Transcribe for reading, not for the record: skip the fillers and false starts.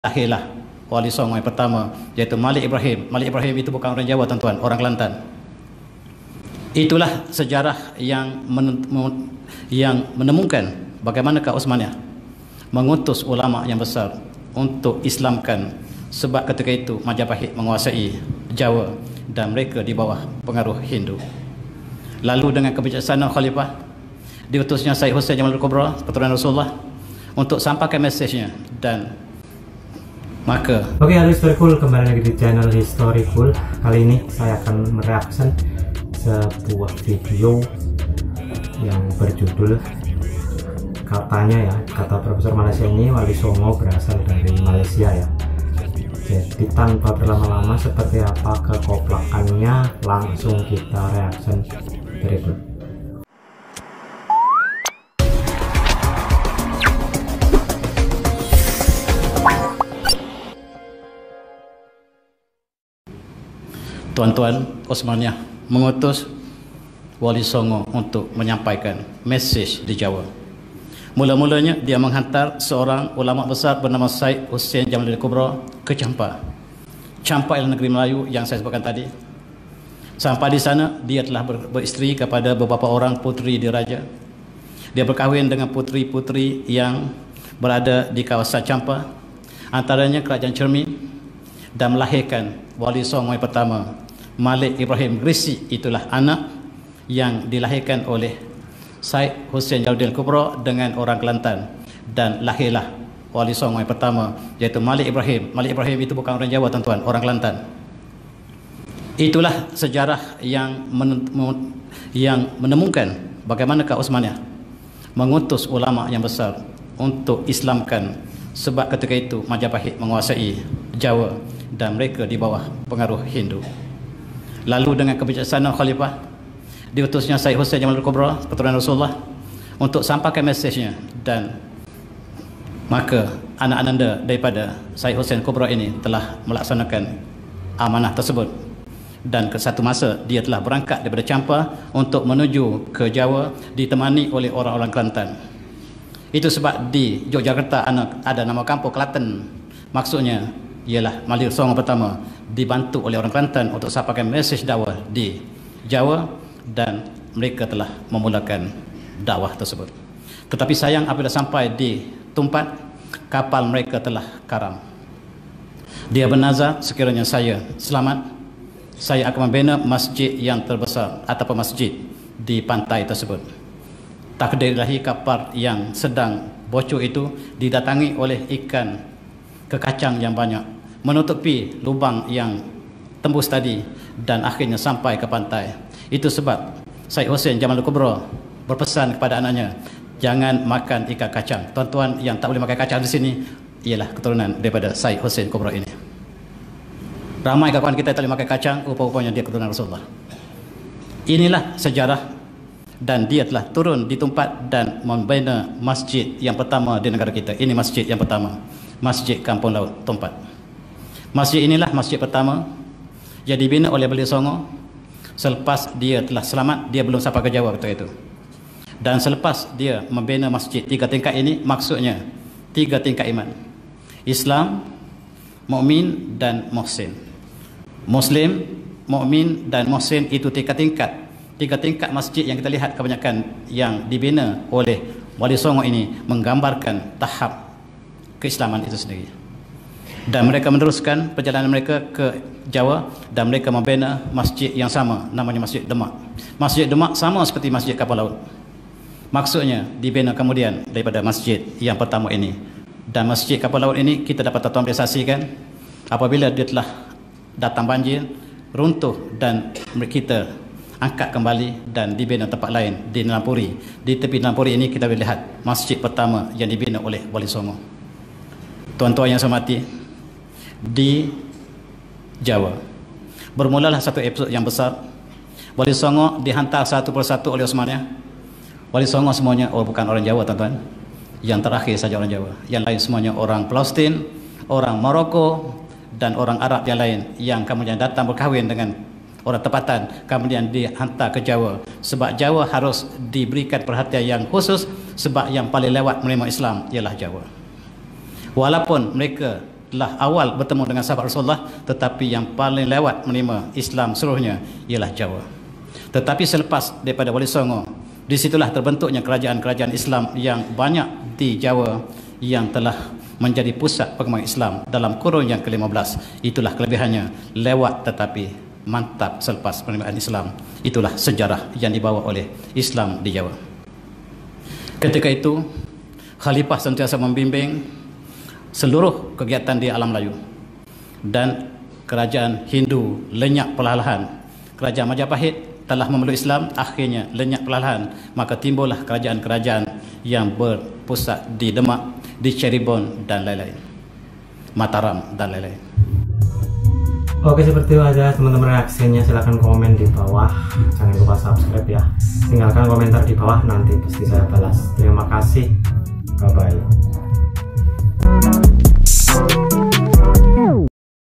lahirlah Wali Songo yang pertama, iaitu Malik Ibrahim. Malik Ibrahim itu bukan orang Jawa, tuan-tuan, orang Kelantan. Itulah sejarah yang menemukan bagaimanakah Utsmaniyah mengutus ulama yang besar untuk Islamkan, sebab ketika itu Majapahit menguasai Jawa dan mereka di bawah pengaruh Hindu. Lalu dengan kebijaksanaan Khalifah, diutusnya Syed Hussein Jamaludin Kubra, keturunan Rasulullah, untuk sampaikan mesejnya. Dan maka oke, halo Historicool, kembali lagi di channel Historicool. Kali ini saya akan mereaction sebuah video yang berjudul, katanya ya, kata Profesor Malaysia ini, Wali Songo berasal dari Malaysia ya. Jadi tanpa berlama-lama, seperti apa kekoplakannya, langsung kita reaction berikut. Tuan-tuan, Utsmaniyah mengutus Wali Songo untuk menyampaikan mesej di Jawa. Mula-mulanya dia menghantar seorang ulama besar bernama Syed Hussein Jamaludin Kubra ke Champa. Champa ialah negeri Melayu yang saya sebutkan tadi. Sampai di sana, dia telah beristeri kepada beberapa orang puteri diraja. Dia berkahwin dengan puteri-puteri yang berada di kawasan Champa, antaranya Kerajaan Cermin, dan melahirkan Wali Songo yang pertama, Malik Ibrahim Grisi. Itulah anak yang dilahirkan oleh Syed Hussein Jamaludin Kubra dengan orang Kelantan, dan lahirlah Wali Songo yang pertama, iaitu Malik Ibrahim. Malik Ibrahim itu bukan orang Jawa, tuan-tuan, orang Kelantan. Itulah sejarah yang menemukan bagaimanakah Utsmaniyah mengutus ulama yang besar untuk Islamkan, sebab ketika itu Majapahit menguasai Jawa dan mereka di bawah pengaruh Hindu. Lalu dengan kebijaksanaan Khalifah, diutusnya Syed Hussein Jamaludin Kubra, keturunan Rasulullah, untuk sampaikan mesejnya. Dan maka anak ananda daripada Syed Hussein Kubra ini telah melaksanakan amanah tersebut, dan ke satu masa dia telah berangkat daripada Champa untuk menuju ke Jawa, ditemani oleh orang-orang Kelantan. Itu sebab di Yogyakarta ada nama kampung Klaten. Maksudnya ialah Malik Songo pertama dibantu oleh orang Kelantan untuk sampaikan mesej dakwah di Jawa, dan mereka telah memulakan dakwah tersebut. Tetapi sayang, apabila sampai di tempat, kapal mereka telah karam. Dia bernazar, sekiranya saya selamat, saya akan membina masjid yang terbesar ataupun masjid di pantai tersebut. Takdir ilahi, kapal yang sedang bocor itu didatangi oleh ikan kekacang yang banyak, menutupi lubang yang tembus tadi, dan akhirnya sampai ke pantai. Itu sebab Syed Hussein Jamaludin Kubra berpesan kepada anaknya, jangan makan ikan kacang. Tuan-tuan, yang tak boleh makan kacang di sini ialah keturunan daripada Syed Hussein Kubra ini. Ramai kawan kita tak boleh makan kacang, rupa-rupanya dia keturunan Rasulullah. Inilah sejarah, dan dia telah turun di tempat dan membina masjid yang pertama di negara kita. Ini masjid yang pertama, Masjid Kampung Laut Tumpat. Masjid inilah masjid pertama yang dibina oleh Wali Songo selepas dia telah selamat. Dia belum sampai ke Jawa ketika itu. Dan selepas dia membina masjid 3 tingkat ini, maksudnya 3 tingkat iman: Islam, mukmin, dan muhsin. Muslim, mukmin, dan muhsin, itu 3 tingkat. 3 tingkat masjid yang kita lihat kebanyakan yang dibina oleh Wali Songo ini menggambarkan tahap keislaman itu sendiri. Dan mereka meneruskan perjalanan mereka ke Jawa, dan mereka membina masjid yang sama, namanya Masjid Demak. Masjid Demak sama seperti Masjid Kapal Laut. Maksudnya dibina kemudian daripada masjid yang pertama ini. Dan Masjid Kapal Laut ini kita dapat apresiasikan apabila dia telah datang banjir, runtuh, dan kita angkat kembali dan dibina tempat lain di Nelampuri. Di tepi Nelampuri ini kita boleh lihat masjid pertama yang dibina oleh Wali Songo. Tuan-tuan yang saya hormati, di Jawa bermulalah satu episod yang besar. Wali Songo dihantar satu persatu oleh Utsmaniyah. Wali Songo semuanya bukan orang Jawa, tuan-tuan. Yang terakhir saja orang Jawa, yang lain semuanya orang Palestin, orang Maroko, dan orang Arab yang lain, yang kemudian datang berkahwin dengan orang tempatan, kemudian dihantar ke Jawa. Sebab Jawa harus diberikan perhatian yang khusus, sebab yang paling lewat menerima Islam ialah Jawa. Walaupun mereka telah awal bertemu dengan sahabat Rasulullah, tetapi yang paling lewat menerima Islam seluruhnya ialah Jawa. Tetapi selepas daripada Wali Songo, disitulah terbentuknya kerajaan-kerajaan Islam yang banyak di Jawa yang telah menjadi pusat perkembangan Islam dalam kurun yang ke-15. Itulah kelebihannya, lewat tetapi mantap selepas penerimaan Islam. Itulah sejarah yang dibawa oleh Islam di Jawa. Ketika itu, Khalifah sentiasa membimbing seluruh kegiatan di alam Melayu, dan kerajaan Hindu lenyap perlahan-lahan. Kerajaan Majapahit telah memeluk Islam, akhirnya lenyap perlahan, maka timbullah kerajaan-kerajaan yang berpusat di Demak, di Cirebon dan lain-lain, Mataram dan lain-lain. Oke, seperti itu aja teman-teman reaksinya. Silahkan komen di bawah, jangan lupa subscribe ya, tinggalkan komentar di bawah, nanti pasti saya balas. Terima kasih, bye bye.